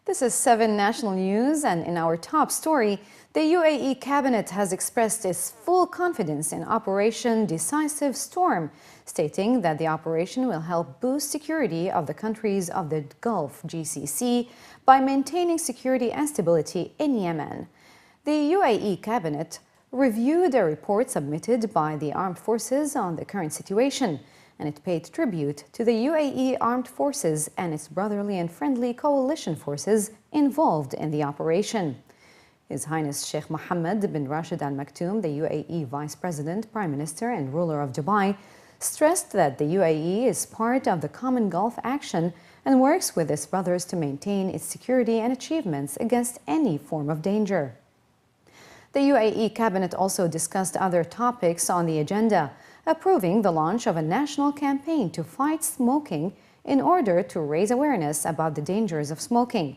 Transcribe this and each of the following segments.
This is 7 National News, and in our top story, the UAE cabinet has expressed its full confidence in Operation Decisive Storm, stating that the operation will help boost security of the countries of the Gulf GCC by maintaining security and stability in Yemen. The UAE cabinet reviewed a report submitted by the armed forces on the current situation, and it paid tribute to the UAE armed forces and its brotherly and friendly coalition forces involved in the operation. His Highness Sheikh Mohammed bin Rashid Al Maktoum, the UAE Vice President, Prime Minister and ruler of Dubai, stressed that the UAE is part of the common Gulf action and works with its brothers to maintain its security and achievements against any form of danger. The UAE cabinet also discussed other topics on the agenda, approving the launch of a national campaign to fight smoking in order to raise awareness about the dangers of smoking.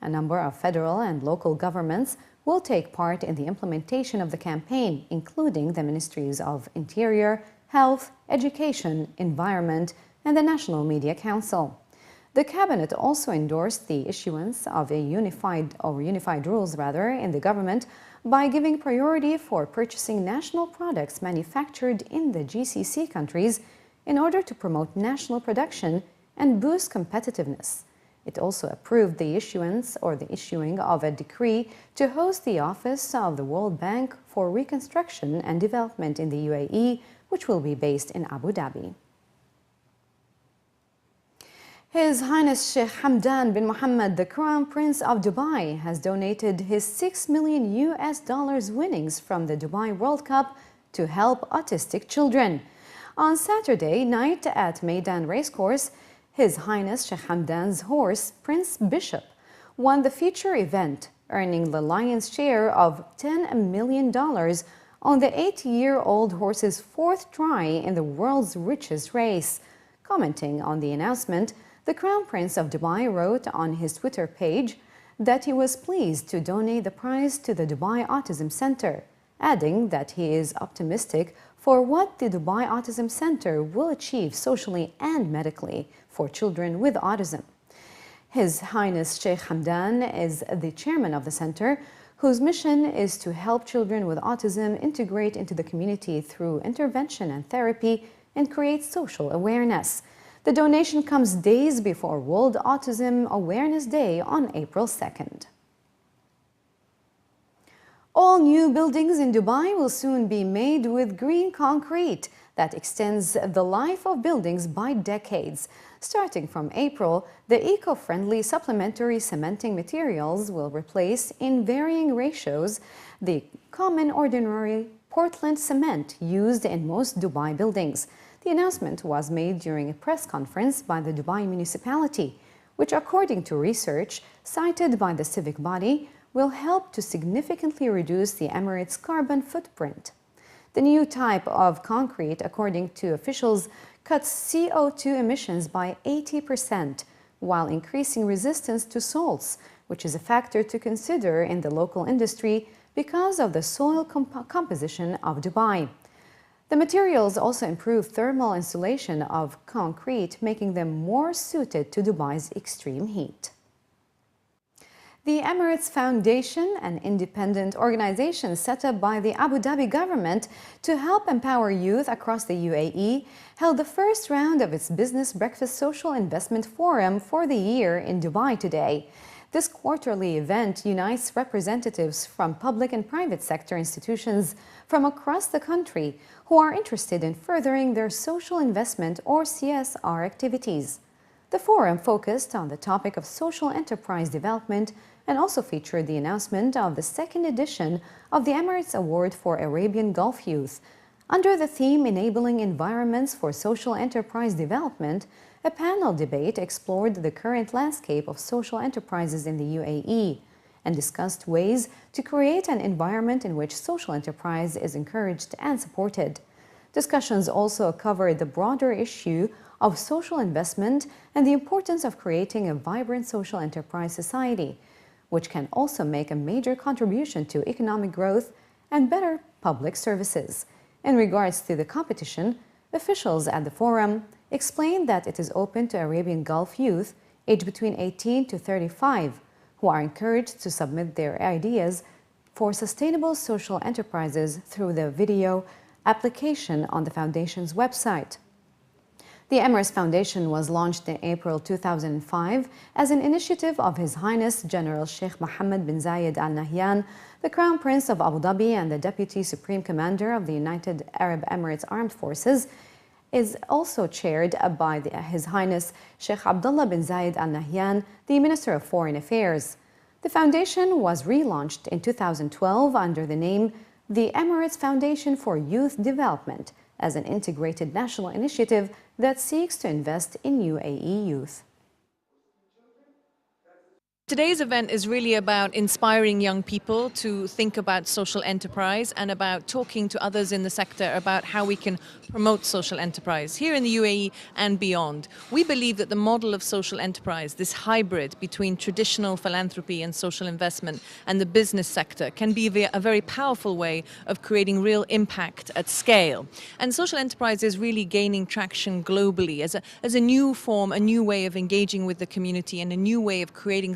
A number of federal and local governments will take part in the implementation of the campaign, including the Ministries of Interior, Health, Education, Environment, and the National Media Council. The cabinet also endorsed the issuance of unified rules in the government by giving priority for purchasing national products manufactured in the GCC countries in order to promote national production and boost competitiveness. It also approved the issuing of a decree to host the office of the World Bank for Reconstruction and Development in the UAE, which will be based in Abu Dhabi. His Highness Sheikh Hamdan bin Mohammed, the Crown Prince of Dubai, has donated his $6 million winnings from the Dubai World Cup to help autistic children. On Saturday night at Meydan Racecourse, His Highness Sheikh Hamdan's horse, Prince Bishop, won the feature event, earning the lion's share of $10 million on the 8-year-old horse's 4th try in the world's richest race. Commenting on the announcement, the Crown Prince of Dubai wrote on his Twitter page that he was pleased to donate the prize to the Dubai Autism Center, adding that he is optimistic for what the Dubai Autism Center will achieve socially and medically for children with autism. His Highness Sheikh Hamdan is the chairman of the center, whose mission is to help children with autism integrate into the community through intervention and therapy and create social awareness. The donation comes days before World Autism Awareness Day on April 2nd. All new buildings in Dubai will soon be made with green concrete that extends the life of buildings by decades. Starting from April, the eco-friendly supplementary cementing materials will replace, in varying ratios, the common ordinary Portland cement used in most Dubai buildings. The announcement was made during a press conference by the Dubai municipality, which, according to research cited by the civic body, will help to significantly reduce the Emirates' carbon footprint. The new type of concrete, according to officials, cuts CO2 emissions by 80%, while increasing resistance to salts, which is a factor to consider in the local industry because of the soil composition of Dubai. The materials also improve thermal insulation of concrete, making them more suited to Dubai's extreme heat. The Emirates Foundation, an independent organization set up by the Abu Dhabi government to help empower youth across the UAE, held the first round of its Business Breakfast Social Investment Forum for the year in Dubai today. This quarterly event unites representatives from public and private sector institutions from across the country who are interested in furthering their social investment or CSR activities. The forum focused on the topic of social enterprise development and also featured the announcement of the 2nd edition of the Emirates Award for Arabian Gulf Youth. Under the theme Enabling Environments for Social Enterprise Development, a panel debate explored the current landscape of social enterprises in the UAE and discussed ways to create an environment in which social enterprise is encouraged and supported. Discussions also covered the broader issue of social investment and the importance of creating a vibrant social enterprise society, which can also make a major contribution to economic growth and better public services. In regards to the competition, officials at the forum explained that it is open to Arabian Gulf youth aged between 18 to 35 who are encouraged to submit their ideas for sustainable social enterprises through the video application on the Foundation's website. The Emirates Foundation was launched in April 2005 as an initiative of His Highness General Sheikh Mohammed bin Zayed Al Nahyan, the Crown Prince of Abu Dhabi and the Deputy Supreme Commander of the United Arab Emirates Armed Forces, is also chaired by His Highness Sheikh Abdullah bin Zayed Al Nahyan, the Minister of Foreign Affairs. The foundation was relaunched in 2012 under the name the Emirates Foundation for Youth Development as an integrated national initiative that seeks to invest in UAE youth. Today's event is really about inspiring young people to think about social enterprise and about talking to others in the sector about how we can promote social enterprise here in the UAE and beyond. We believe that the model of social enterprise, this hybrid between traditional philanthropy and social investment and the business sector, can be a very powerful way of creating real impact at scale. And social enterprise is really gaining traction globally as a new form, a new way of engaging with the community and a new way of creating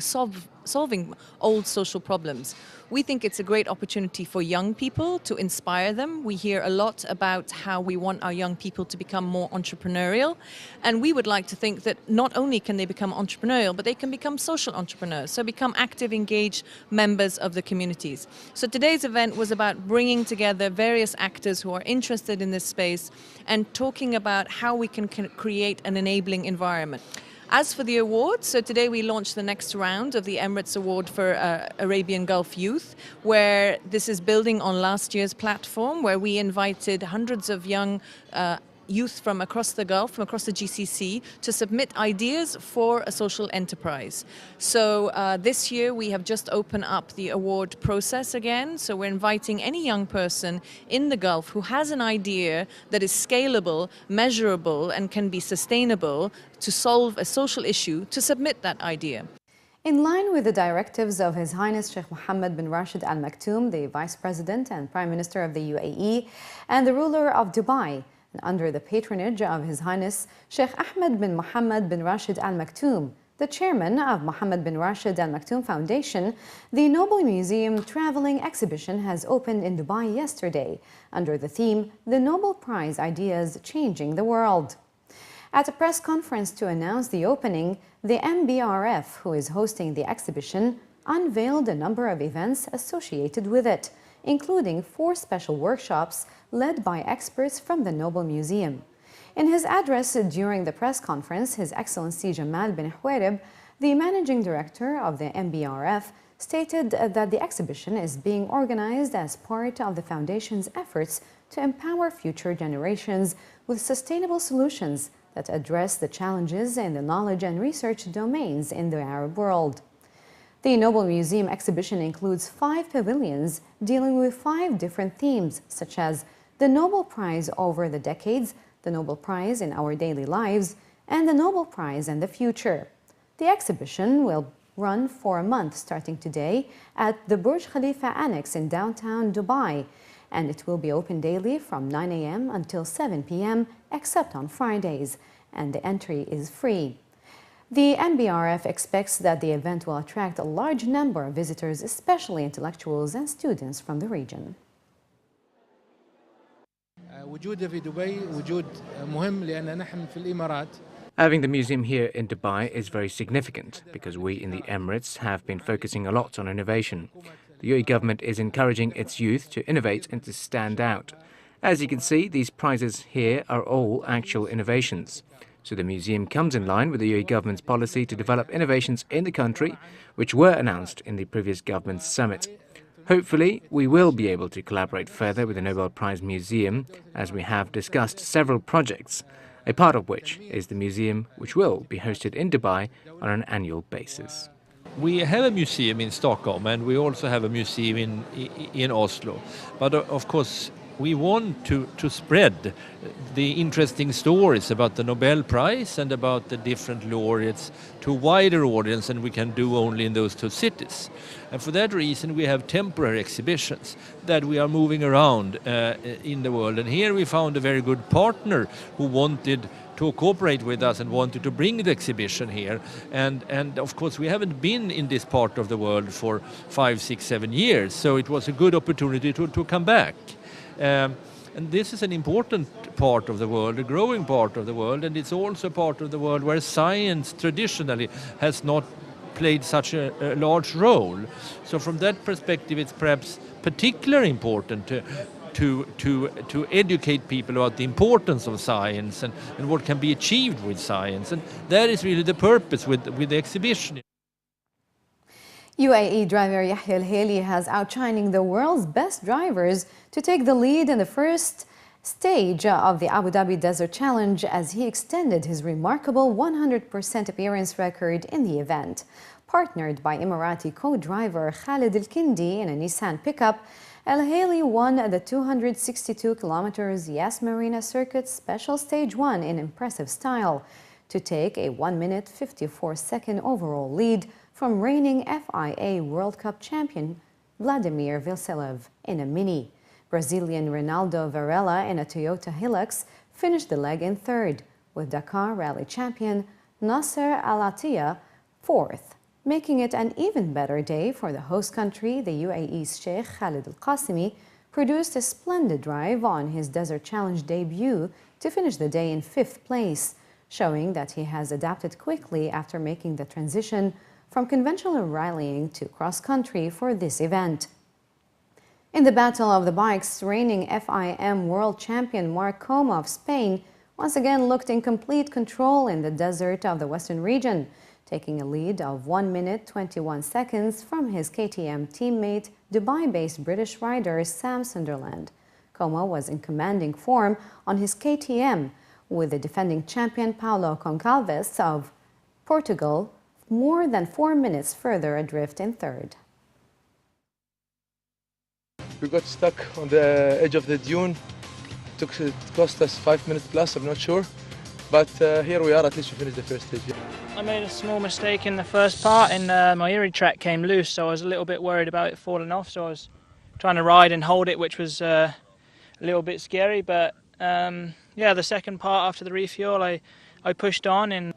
solving old social problems. We think it's a great opportunity for young people to inspire them. We hear a lot about how we want our young people to become more entrepreneurial, and we would like to think that not only can they become entrepreneurial, but they can become social entrepreneurs, so become active, engaged members of the communities. So today's event was about bringing together various actors who are interested in this space and talking about how we can create an enabling environment. As for the awards, so today we launched the next round of the Emirates Award for Arabian Gulf Youth, where this is building on last year's platform, where we invited hundreds of young youth from across the Gulf, from across the GCC, to submit ideas for a social enterprise. So this year we have just opened up the award process again. So we're inviting any young person in the Gulf who has an idea that is scalable, measurable, and can be sustainable to solve a social issue to submit that idea. In line with the directives of His Highness Sheikh Mohammed bin Rashid Al Maktoum, the Vice President and Prime Minister of the UAE and the ruler of Dubai, and under the patronage of His Highness Sheikh Ahmed bin Mohammed bin Rashid Al Maktoum, the chairman of Mohammed bin Rashid Al Maktoum Foundation, the Nobel Museum Traveling Exhibition has opened in Dubai yesterday under the theme The Nobel Prize Ideas Changing the World. At a press conference to announce the opening, the MBRF, who is hosting the exhibition, unveiled a number of events associated with it, including 4 special workshops led by experts from the Nobel Museum. In his address during the press conference, His Excellency Jamal bin Huwairib, the managing director of the MBRF, stated that the exhibition is being organized as part of the Foundation's efforts to empower future generations with sustainable solutions that address the challenges in the knowledge and research domains in the Arab world. The Nobel Museum exhibition includes 5 pavilions dealing with 5 different themes, such as the Nobel Prize over the decades, the Nobel Prize in our daily lives, and the Nobel Prize and the future. The exhibition will run for a month starting today at the Burj Khalifa Annex in downtown Dubai, and it will be open daily from 9 a.m. until 7 p.m. except on Fridays, and the entry is free. The MBRF expects that the event will attract a large number of visitors, especially intellectuals and students from the region. Having the museum here in Dubai is very significant because we in the Emirates have been focusing a lot on innovation. The UAE government is encouraging its youth to innovate and to stand out. As you can see, these prizes here are all actual innovations. So the museum comes in line with the UAE government's policy to develop innovations in the country, which were announced in the previous government's summit. Hopefully, we will be able to collaborate further with the Nobel Prize Museum, as we have discussed several projects, a part of which is the museum, which will be hosted in Dubai on an annual basis. We have a museum in Stockholm and we also have a museum in Oslo. But of course, we want to spread the interesting stories about the Nobel Prize and about the different laureates to a wider audience than we can do only in those 2 cities. And for that reason, we have temporary exhibitions that we are moving around in the world. And here we found a very good partner who wanted to cooperate with us and wanted to bring the exhibition here. And of course, we haven't been in this part of the world for 5, 6, 7 years, so it was a good opportunity to come back. And this is an important part of the world, a growing part of the world, and it's also a part of the world where science traditionally has not played such a large role. So from that perspective, it's perhaps particularly important to educate people about the importance of science and what can be achieved with science. And that is really the purpose with the exhibition. UAE driver Yahya Al-Hayli has outshining the world's best drivers to take the lead in the first stage of the Abu Dhabi Desert Challenge as he extended his remarkable 100% appearance record in the event. Partnered by Emirati co-driver Khalid Al-Kindi in a Nissan pickup, Al-Hayli won the 262 kilometers Yas Marina Circuit Special Stage 1 in impressive style to take a 1-minute 54-second overall lead from reigning FIA World Cup champion Vladimir Vasilev in a Mini. Brazilian Ronaldo Varela in a Toyota Hilux finished the leg in third, with Dakar Rally champion Nasser Al-Attiyah fourth, making it an even better day for the host country. The UAE's Sheikh Khalid Al-Qasimi produced a splendid drive on his Desert Challenge debut to finish the day in 5th place, showing that he has adapted quickly after making the transition from conventional rallying to cross-country for this event. In the Battle of the Bikes, reigning FIM world champion Marc Coma of Spain once again looked in complete control in the desert of the Western region, taking a lead of 1 minute 21 seconds from his KTM teammate, Dubai-based British rider Sam Sunderland. Coma was in commanding form on his KTM, with the defending champion Paulo Concalves of Portugal more than 4 minutes further adrift in third. We got stuck on the edge of the dune. It cost us 5 minutes plus, I'm not sure. But here we are, at least we finished the first stage. I made a small mistake in the first part and my Erie track came loose, so I was a little bit worried about it falling off. So I was trying to ride and hold it, which was a little bit scary. But yeah, the second part after the refuel, I pushed on.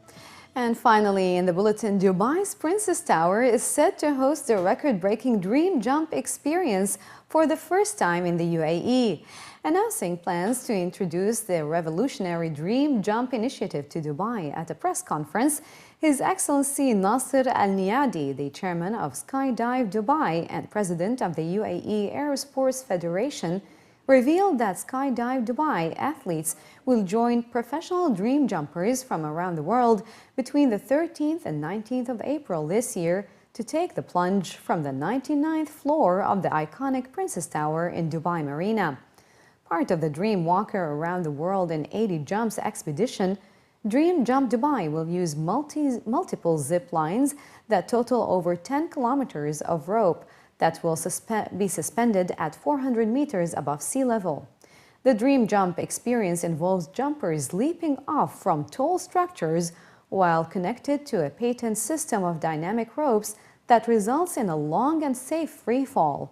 And finally, in the bulletin, Dubai's Princess Tower is set to host the record-breaking Dream Jump experience for the first time in the UAE. Announcing plans to introduce the revolutionary Dream Jump initiative to Dubai at a press conference, His Excellency Nasser Al-Niadi, the chairman of Skydive Dubai and president of the UAE Aerosports Federation, revealed that Skydive Dubai athletes will join professional dream jumpers from around the world between the 13th and 19th of April this year to take the plunge from the 99th floor of the iconic Princess Tower in Dubai Marina. Part of the Dream Walker Around the World in 80 Jumps expedition, Dream Jump Dubai will use multiple zip lines that total over 10 kilometers of rope that will be suspended at 400 meters above sea level. The Dream Jump experience involves jumpers leaping off from tall structures while connected to a patent system of dynamic ropes that results in a long and safe free fall.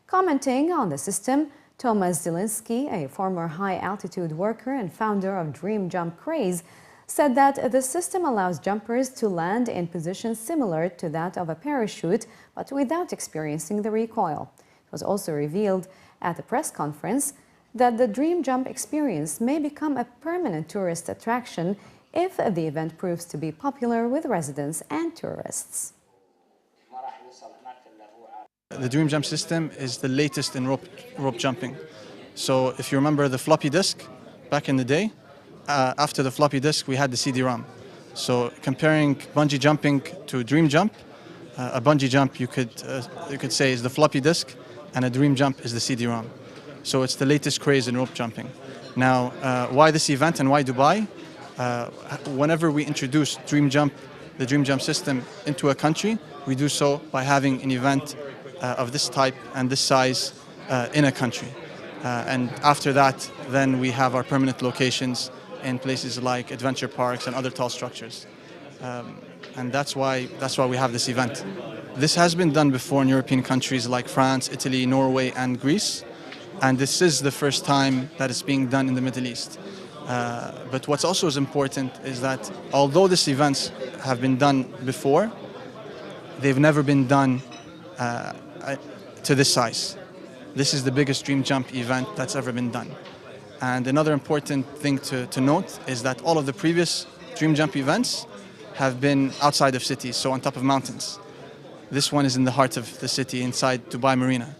Commenting on the system, Thomas Zielinski, a former high-altitude worker and founder of Dream Jump Craze, said that the system allows jumpers to land in positions similar to that of a parachute, but without experiencing the recoil. It was also revealed at the press conference that the Dream Jump experience may become a permanent tourist attraction if the event proves to be popular with residents and tourists. The Dream Jump system is the latest in rope jumping. So if you remember the floppy disk back in the day, after the floppy disk we had the CD-ROM. So comparing bungee jumping to Dream Jump, a bungee jump you could say is the floppy disk and a Dream Jump is the CD-ROM. So it's the latest craze in rope jumping. Now, why this event and why Dubai? Whenever we introduce the Dream Jump system into a country, we do so by having an event of this type and this size in a country. And after that, then we have our permanent locations in places like adventure parks and other tall structures. And that's why we have this event. This has been done before in European countries like France, Italy, Norway, and Greece. And this is the first time that it's being done in the Middle East. But what's also is important is that although these events have been done before, they've never been done to this size. This is the biggest dream jump event that's ever been done. And another important thing to note is that all of the previous dream jump events have been outside of cities, so on top of mountains. This one is in the heart of the city, inside Dubai Marina.